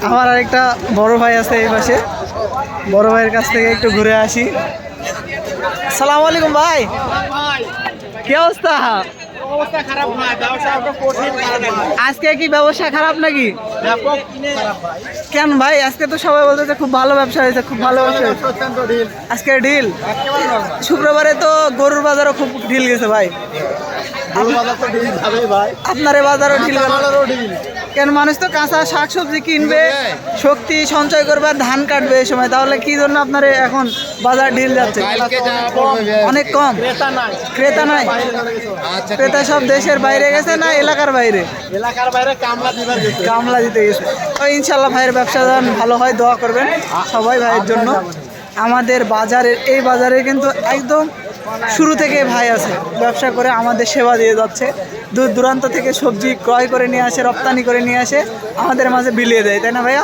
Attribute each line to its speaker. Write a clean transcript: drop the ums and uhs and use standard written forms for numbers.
Speaker 1: আমার আরেকটা বড় ভাই আছে এই পাশে, বড় ভাইয়ের কাছ থেকে একটু ঘুরে আসি। আসসালামু আলাইকুম ভাই, কি অবস্থা? আজকে কি ব্যবসা খারাপ নাকি? কেন ভাই? আজকে তো সবাই বলতেছে খুব ভালো ব্যবসা হয়েছে, খুব ভালো ব্যবসা হয়েছে। আজকে ডিল, শুক্রবারে তো গরুর বাজারও খুব ডিল গেছে ভাই। আপনার বাজারও ডিল? কেন, মানুষ তো কাঁচা শাকসবজি কিনবে, শক্তি সঞ্চয় করবে, ধান কাটবে এই সময়, তাহলে কি জন্য আপনার এখন বাজার ঢিল যাচ্ছে? অনেক কম, ক্রেতা নাই। ক্রেতা সব দেশের বাইরে গেছে না এলাকার বাইরে?
Speaker 2: এলাকার বাইরে
Speaker 1: কামলা দিতে গেছে। তো ইনশাল্লাহ ভাইয়ের ব্যবসা যেন ভালো হয়, দোয়া করবেন সবাই ভাইয়ের জন্য। আমাদের বাজারের, এই বাজারে কিন্তু একদম শুরু থেকে ভাই আছে, ব্যবসা করে আমাদের সেবা দিয়ে যাচ্ছে। দূর দূরান্ত থেকে সবজি ক্রয় করে নিয়ে আসে, রপ্তানি করে নিয়ে আসে, আমাদের মাঝে বিলিয়ে দেয়, তাই না ভাইয়া?